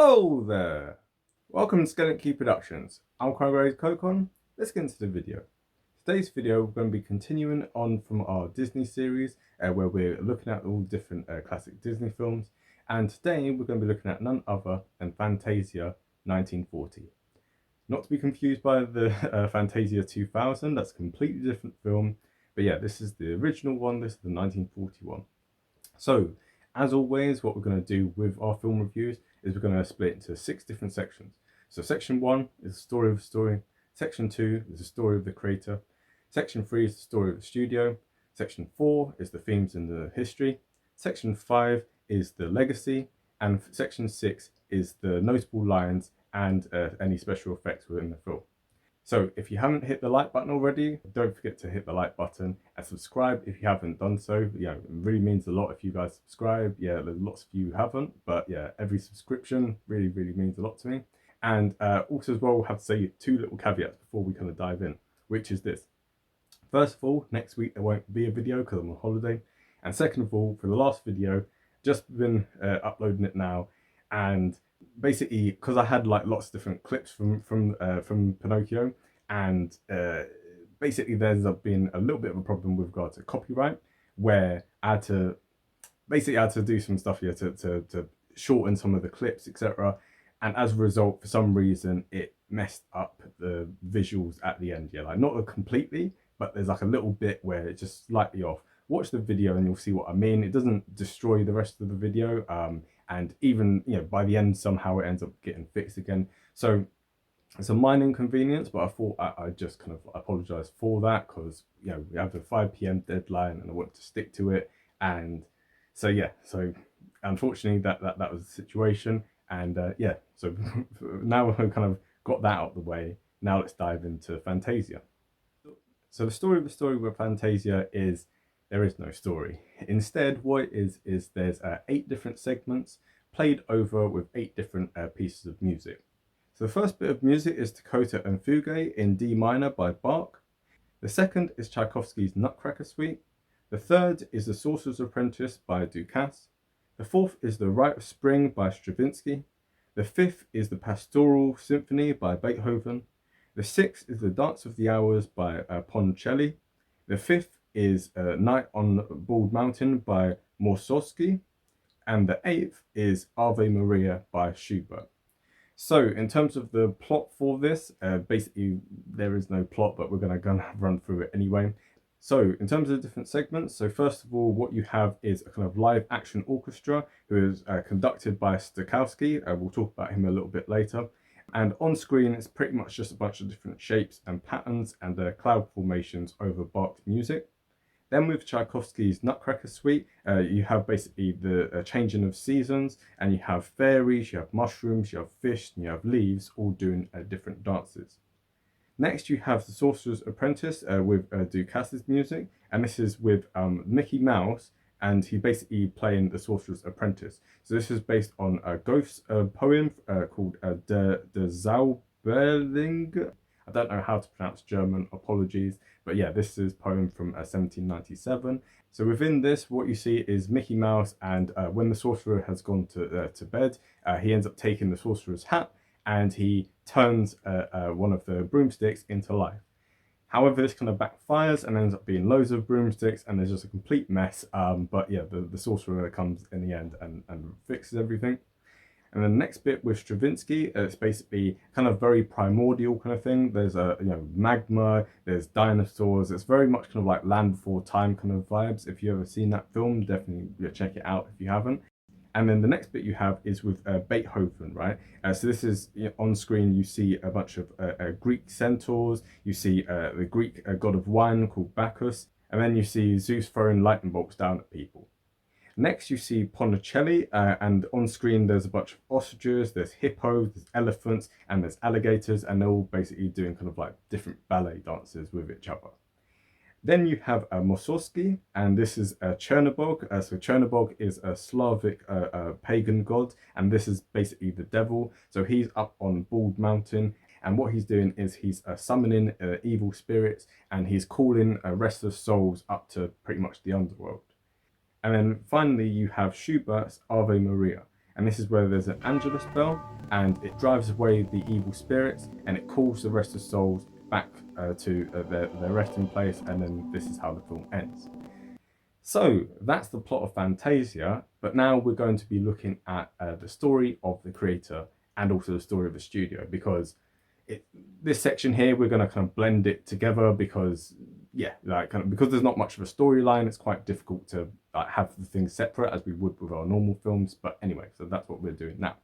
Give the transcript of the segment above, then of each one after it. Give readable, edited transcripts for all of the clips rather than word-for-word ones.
Hello there! Welcome to Skeleton Key Productions. I'm Conrad Kokon. Let's get into the video. Today's video we're going to be continuing on from our Disney series where we're looking at all different classic Disney films, and today we're going to be looking at none other than Fantasia 1940. Not to be confused by the Fantasia 2000, that's a completely different film, but yeah, this is the original one, this is the 1941. So, as always, what we're going to do with our film reviews is we're going to split it into 6 different sections. So section 1 is the story of the story, section 2 is the story of the creator, section 3 is the story of the studio, section 4 is the themes and the history, section 5 is the legacy, and section 6 is the notable lines and any special effects within the film. So if you haven't hit the like button already, don't forget to hit the like button and subscribe if you haven't done so. Yeah, it really means a lot if you guys subscribe. Yeah, there's lots of you who haven't, but yeah, every subscription really means a lot to me. And also as well, we'll have to say 2 little caveats before we kind of dive in, which is this. First of all, next week there won't be a video because I'm on holiday. And second of all, for the last video, just been uploading it now, and basically because I had like lots of different clips from Pinocchio, and basically there's been a little bit of a problem with regard to copyright, where I had to do some stuff here to shorten some of the clips, etc. And as a result, for some reason, it messed up the visuals at the end. Yeah, like not completely, but there's like a little bit where it's just slightly off. Watch the video and you'll see what I mean. It doesn't destroy the rest of the video, and even by the end somehow it ends up getting fixed again. So it's a minor inconvenience, but I thought I just kind of apologize for that, because we have a 5 p.m. deadline and I want to stick to it. And so yeah, so unfortunately that was the situation. And yeah, so now we've kind of got that out of the way. Now let's dive into Fantasia. So the story of the story with Fantasia is there is no story. Instead, what it is there's 8 different segments played over with 8 different pieces of music. So the first bit of music is Toccata and Fugue in D minor by Bach. The second is Tchaikovsky's Nutcracker Suite. The third is The Sorcerer's Apprentice by Dukas. The fourth is The Rite of Spring by Stravinsky. The fifth is the Pastoral Symphony by Beethoven. The sixth is the Dance of the Hours by Ponchielli. The fifth is Night on Bald Mountain by Morsowski. And the eighth is Ave Maria by Schubert. So in terms of the plot for this, basically there is no plot, but we're going to run through it anyway. So in terms of the different segments, so first of all, what you have is a kind of live action orchestra who is conducted by Stokowski. We'll talk about him a little bit later. And on screen, it's pretty much just a bunch of different shapes and patterns and cloud formations over Bach's music. Then with Tchaikovsky's Nutcracker Suite, you have basically the changing of seasons, and you have fairies, you have mushrooms, you have fish, and you have leaves, all doing different dances. Next, you have The Sorcerer's Apprentice with Dukas' music, and this is with Mickey Mouse, and he's basically playing The Sorcerer's Apprentice. So this is based on Goethe's poem called Der Zauberling. I don't know how to pronounce German, apologies, but yeah, this is a poem from 1797. So within this, what you see is Mickey Mouse, and when the sorcerer has gone to bed, he ends up taking the sorcerer's hat, and he turns one of the broomsticks into life. However, this kind of backfires and ends up being loads of broomsticks, and there's just a complete mess. But yeah, the sorcerer comes in the end and fixes everything. And then the next bit with Stravinsky, it's basically kind of very primordial kind of thing. There's magma, there's dinosaurs. It's very much kind of like Land Before Time kind of vibes. If you've ever seen that film, definitely check it out if you haven't. And then the next bit you have is with Beethoven, right? So this is on screen, you see a bunch of Greek centaurs, you see the Greek god of wine called Bacchus, and then you see Zeus throwing lightning bolts down at people. Next you see Ponchielli, and on screen there's a bunch of ostriches, there's hippos, there's elephants, and there's alligators, and they're all basically doing kind of like different ballet dances with each other. Then you have Morsowski, and this is Chernobog. So Chernobog is a Slavic pagan god, and this is basically the devil. So he's up on Bald Mountain, and what he's doing is he's summoning evil spirits, and he's calling restless souls up to pretty much the underworld. And then finally you have Schubert's Ave Maria. And this is where there's an Angelus bell, and it drives away the evil spirits, and it calls the rest of souls back to their resting place, and then this is how the film ends. So that's the plot of Fantasia, but now we're going to be looking at the story of the creator and also the story of the studio, because this section here we're going to kind of blend it together because because there's not much of a storyline, it's quite difficult to have the things separate as we would with our normal films. But anyway, so that's what we're doing now.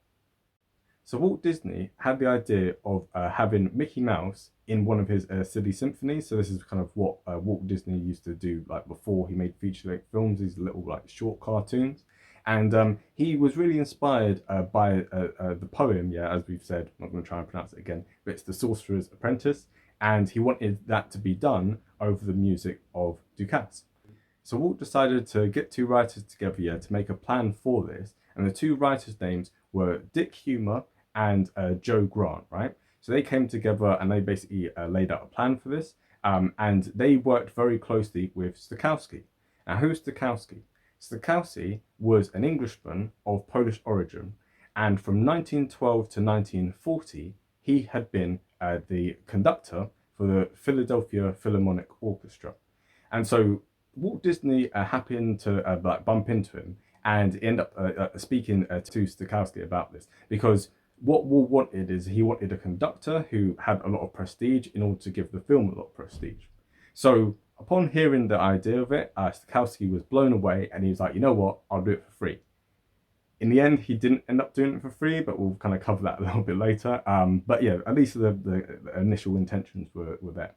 So Walt Disney had the idea of having Mickey Mouse in one of his silly symphonies. So this is kind of what Walt Disney used to do before he made feature-length films, these little short cartoons. And he was really inspired by the poem, as we've said, I'm not going to try and pronounce it again, but it's The Sorcerer's Apprentice. And he wanted that to be done over the music of Dukas. So Walt decided to get two writers together to make a plan for this. And the two writers' names were Dick Humer and Joe Grant, right? So they came together and they basically laid out a plan for this. And they worked very closely with Stokowski. Now, who's Stokowski? Stokowski was an Englishman of Polish origin. And from 1912 to 1940, he had been the conductor for the Philadelphia Philharmonic Orchestra. And so Walt Disney happened to bump into him and end up speaking to Stokowski about this, because what Walt wanted is he wanted a conductor who had a lot of prestige in order to give the film a lot of prestige. So upon hearing the idea of it, Stokowski was blown away and he was like, you know what, I'll do it for free. In the end, he didn't end up doing it for free, but we'll kind of cover that a little bit later. But yeah, at least the initial intentions were there.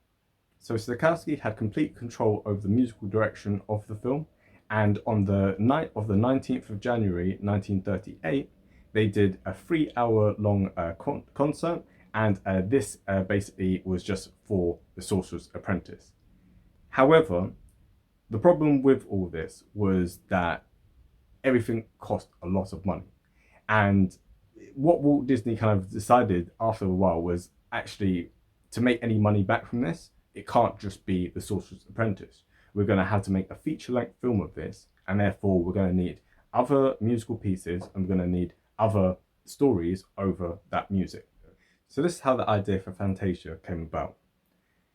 So Stokowski had complete control over the musical direction of the film. And on the night of the 19th of January, 1938, they did a 3-hour long concert. And this basically was just for The Sorcerer's Apprentice. However, the problem with all this was that everything cost a lot of money. And what Walt Disney kind of decided after a while was actually to make any money back from this, it can't just be The Sorcerer's Apprentice. We're going to have to make a feature-length film of this, and therefore we're going to need other musical pieces and we're going to need other stories over that music. So this is how the idea for Fantasia came about.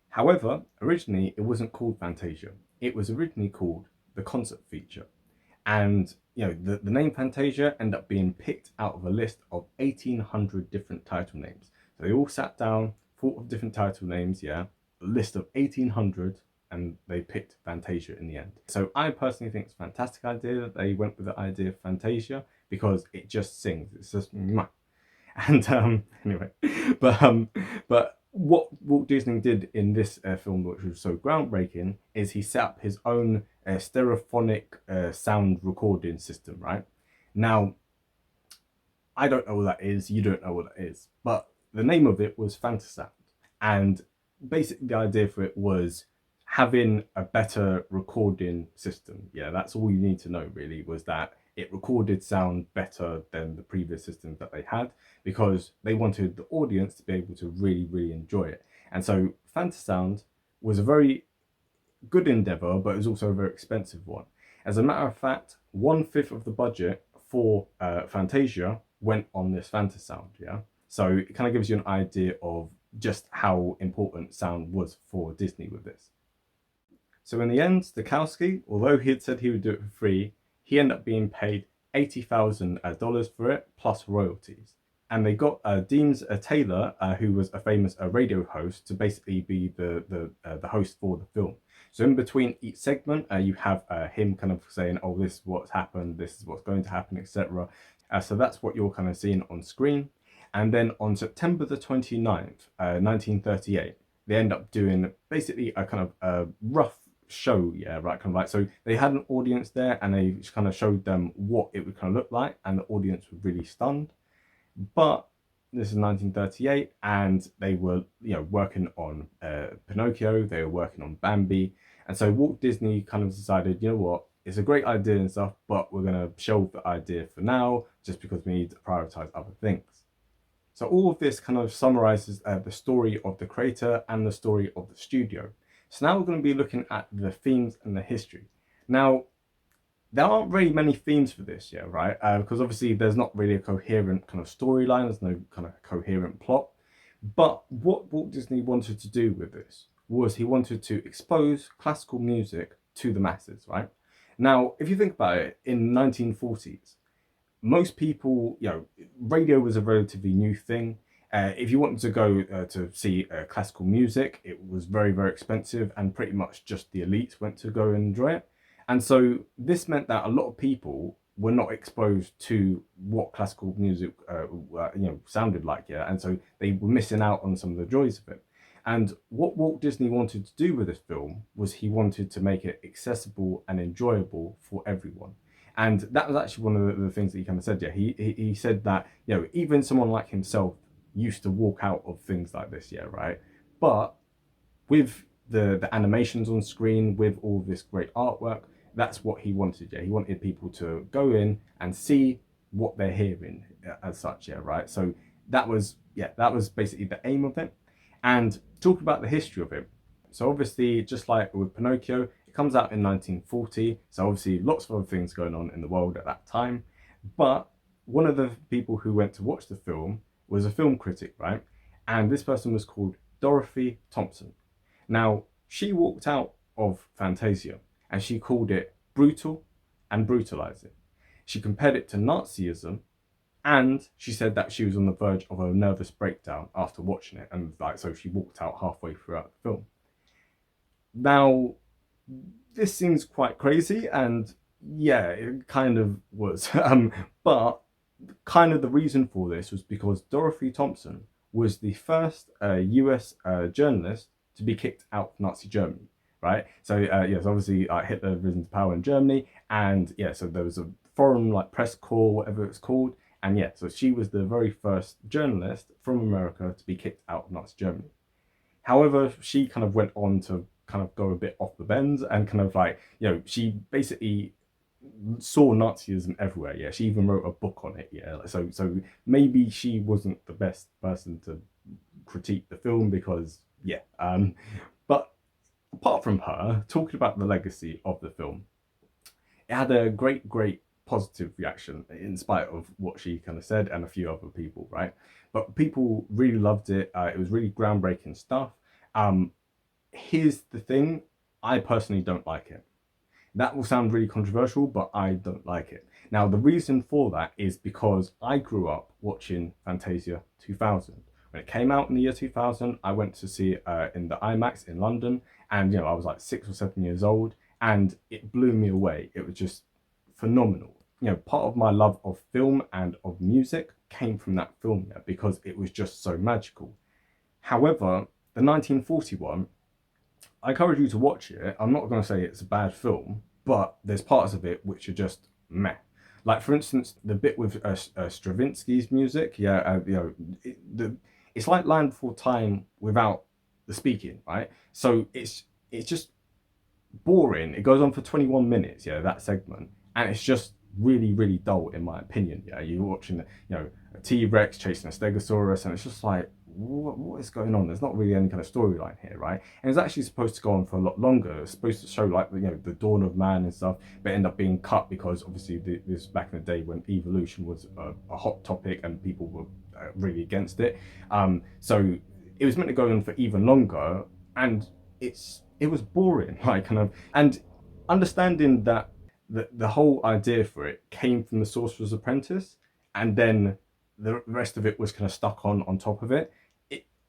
However, originally it wasn't called Fantasia. It was originally called the concert feature. And the name Fantasia ended up being picked out of a list of 1,800 different title names. So they all sat down, thought of different title names, a list of 1,800, and they picked Fantasia in the end. So I personally think it's a fantastic idea that they went with the idea of Fantasia, because it just sings. It's just mwah. And anyway, but what Walt Disney did in this film, which was so groundbreaking, is he set up his own stereophonic sound recording system, right? Now, I don't know what that is, you don't know what that is, but the name of it was Fantasound. And basically the idea for it was having a better recording system. That's all you need to know really, was that it recorded sound better than the previous systems that they had, because they wanted the audience to be able to really enjoy it. And so Fantasound was a very good endeavor, but it was also a very expensive one. As a matter of fact, 1/5 of the budget for Fantasia went on this Fantasound. So it kind of gives you an idea of just how important sound was for Disney with this. So in the end, Stokowski, although he had said he would do it for free, he ended up being paid $80,000 for it, plus royalties. And they got Deems Taylor, who was a famous radio host, to basically be the host for the film. So in between each segment, you have him kind of saying, oh, this is what's happened, this is what's going to happen, etc. So that's what you're kind of seeing on screen. And then on September the 29th, 1938, they end up doing basically a kind of a rough show, so they had an audience there and they just kind of showed them what it would kind of look like, and the audience was really stunned. But this is 1938 and they were working on Pinocchio, they were working on Bambi, and so Walt Disney kind of decided, you know what, it's a great idea and stuff, but we're going to shelve the idea for now just because we need to prioritize other things. So all of this kind of summarizes the story of the creator and the story of the studio. So now we're going to be looking at the themes and the history. Now, there aren't really many themes for this, yeah, right? Because obviously there's not really a coherent kind of storyline, there's no kind of coherent plot. But what Walt Disney wanted to do with this was he wanted to expose classical music to the masses, right? Now, if you think about it, in 1940s, most people, radio was a relatively new thing. If you wanted to go to see classical music, it was very, very expensive, and pretty much just the elites went to go and enjoy it. And so this meant that a lot of people were not exposed to what classical music, sounded like, yeah. And so they were missing out on some of the joys of it. And what Walt Disney wanted to do with this film was he wanted to make it accessible and enjoyable for everyone. And that was actually one of the things that he kind of said. Yeah, he said that even someone like himself used to walk out of things like this. Yeah, right. But with the animations on screen, with all this great artwork, that's what he wanted. Yeah, he wanted people to go in and see what they're hearing as such. Yeah, right. So that was basically the aim of it. And talk about the history of it. So obviously, just like with Pinocchio, it comes out in 1940. So obviously, lots of other things going on in the world at that time. But one of the people who went to watch the film was a film critic, right? And this person was called Dorothy Thompson. Now, she walked out of Fantasia and she called it brutal and brutalizing. She compared it to Nazism, and she said that she was on the verge of a nervous breakdown after watching it, and so she walked out halfway throughout the film. Now, this seems quite crazy, and yeah, it kind of was. But kind of the reason for this was because Dorothy Thompson was the first US journalist to be kicked out of Nazi Germany, right? So yes, obviously Hitler had risen to power in Germany, and yeah, so there was a foreign press corps, whatever it's called, and yeah, so she was the very first journalist from America to be kicked out of Nazi Germany. However, she kind of went on to kind of go a bit off the bends and kind of she basically saw Nazism everywhere. Yeah, she even wrote a book on it. Yeah, so maybe she wasn't the best person to critique the film because yeah. But apart from her talking about the legacy of the film, it had a great positive reaction in spite of what she kind of said and a few other people, right? But people really loved it. It was really groundbreaking stuff. Here's the thing, I personally don't like it. That will sound really controversial, but I don't like it. Now, the reason for that is because I grew up watching Fantasia 2000. When it came out in the year 2000, I went to see it in the IMAX in London, and I was like 6 or 7 years old, and it blew me away. It was just phenomenal. Part of my love of film and of music came from that film, yeah, because it was just so magical. However, the 1941, I encourage you to watch it. I'm not going to say it's a bad film, but there's parts of it which are just meh. Like, for instance, the bit with Stravinsky's music, yeah, it's like Land Before Time without the speaking, right? So it's just boring. It goes on for 21 minutes, yeah, that segment, and it's just really dull in my opinion. Yeah, you're watching a T-Rex chasing a Stegosaurus, and it's just like, what is going on? There's not really any kind of storyline here, right? And it's actually supposed to go on for a lot longer. It's supposed to show the dawn of man and stuff, but end up being cut because obviously this back in the day when evolution was a hot topic and people were really against it. So it was meant to go on for even longer, and it was boring, and understanding that the whole idea for it came from the Sorcerer's Apprentice, and then the rest of it was kind of stuck on top of it.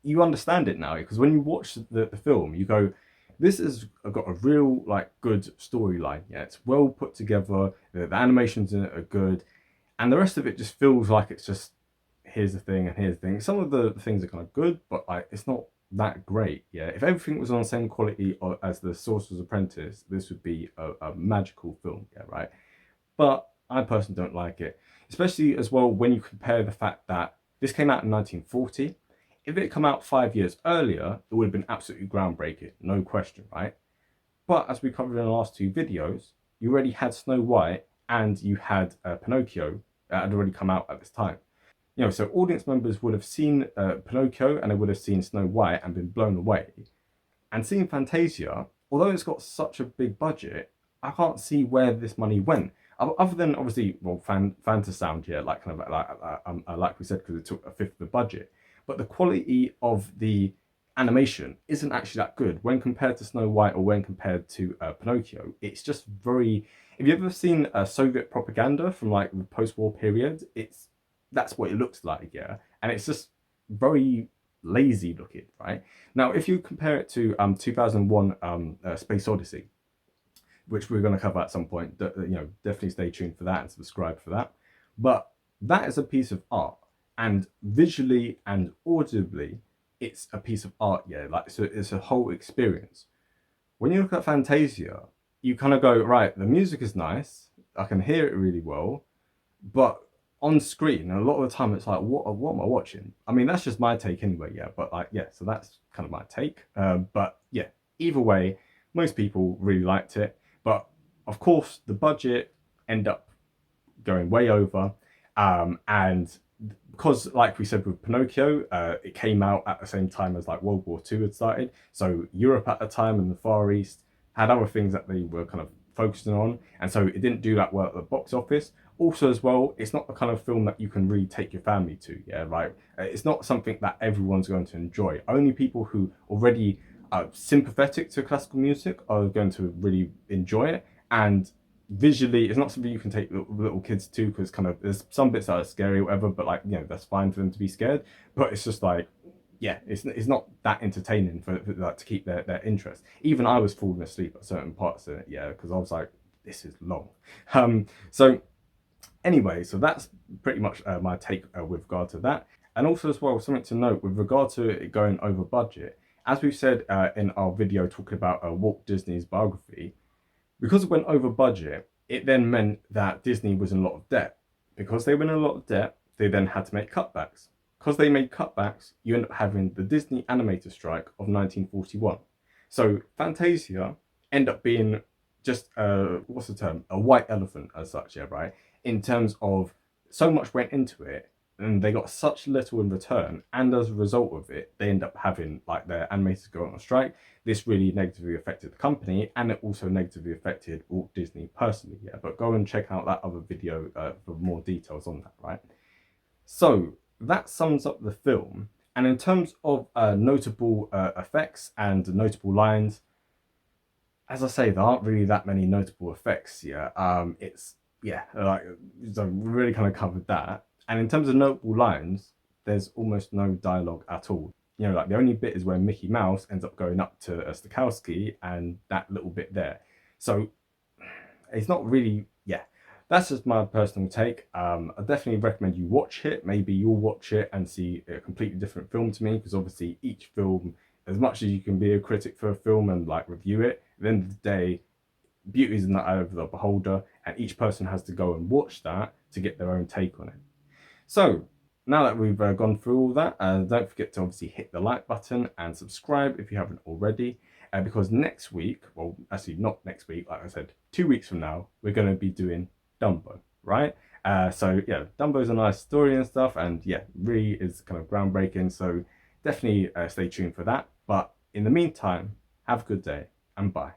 You understand it now, because when you watch the film, you go, this has got a real good storyline. Yeah, it's well put together. The animations in it are good, and the rest of it just feels like it's just here's the thing and here's the thing. Some of the things are kind of good, but it's not that great. Yeah, if everything was on the same quality as the Sorcerer's Apprentice, this would be a magical film. Yeah, right. But I personally don't like it, especially as well when you compare the fact that this came out in 1940. If it had come out 5 years earlier, it would have been absolutely groundbreaking, no question, right? But as we covered in the last two videos, you already had Snow White and you had Pinocchio that had already come out at this time. So audience members would have seen Pinocchio and they would have seen Snow White and been blown away. And seeing Fantasia, although it's got such a big budget, I can't see where this money went. Other than obviously, well, Fantasound, yeah, like kind of like we said, because it took a fifth of the budget. But the quality of the animation isn't actually that good when compared to Snow White or when compared to Pinocchio. It's just very. Have you ever seen Soviet propaganda from like the post-war period? That's what it looks like, yeah, and it's just very lazy looking, right? Now, if you compare it to 2001 Space Odyssey, which we're going to cover at some point, definitely stay tuned for that and subscribe for that. But that is a piece of art, and visually and audibly, it's a piece of art, yeah. Like, so it's a whole experience. When you look at Fantasia, you kind of go, right, the music is nice, I can hear it really well, but on screen, a lot of the time it's like, what am I watching? I mean, that's just my take anyway, yeah. But like, yeah, so that's kind of my take. But yeah, either way, most people really liked it. But of course, the budget ended up going way over. And because, like we said with Pinocchio, it came out at the same time as like World War II had started. So Europe at the time and the Far East had other things that they were kind of focusing on, and so it didn't do that well at the box office. Also, as well, it's not the kind of film that you can really take your family to. Yeah, right. It's not something that everyone's going to enjoy. Only people who already are sympathetic to classical music are going to really enjoy it. And visually, it's not something you can take little kids to, because kind of there's some bits that are scary or whatever, but like, that's fine for them to be scared. But it's just like, yeah, it's not that entertaining for like to keep their interest. Even I was falling asleep at certain parts of it, yeah, because I was like, this is long. So anyway, so that's pretty much my take with regard to that. And also as well, something to note with regard to it going over budget, as we've said in our video talking about Walt Disney's biography, because it went over budget, it then meant that Disney was in a lot of debt. Because they were in a lot of debt, they then had to make cutbacks. Because they made cutbacks, you end up having the Disney animator strike of 1941. So Fantasia end up being just what's the term? A white elephant as such, yeah, right? In terms of so much went into it and they got such little in return, and as a result of it, they end up having like their animators go on a strike. This really negatively affected the company, and it also negatively affected Walt Disney personally, yeah. But go and check out that other video for more details on that, right? So that sums up the film. And in terms of notable effects and notable lines, as I say, there aren't really that many notable effects here. It's, yeah, like, so we really kind of covered that. And in terms of notable lines, there's almost no dialogue at all. Like the only bit is where Mickey Mouse ends up going up to Stokowski and that little bit there. So it's not really, yeah. That's just my personal take. I definitely recommend you watch it. Maybe you'll watch it and see a completely different film to me, because obviously each film, as much as you can be a critic for a film and like review it, at the end of the day, beauty is in the eye of the beholder, and each person has to go and watch that to get their own take on it. So now that we've gone through all that, don't forget to obviously hit the like button and subscribe if you haven't already, because next week, well, actually not next week, like I said, 2 weeks from now, we're going to be doing Dumbo, right? So yeah, Dumbo's a nice story and stuff, and yeah, really is kind of groundbreaking. So definitely stay tuned for that. But in the meantime, have a good day and bye.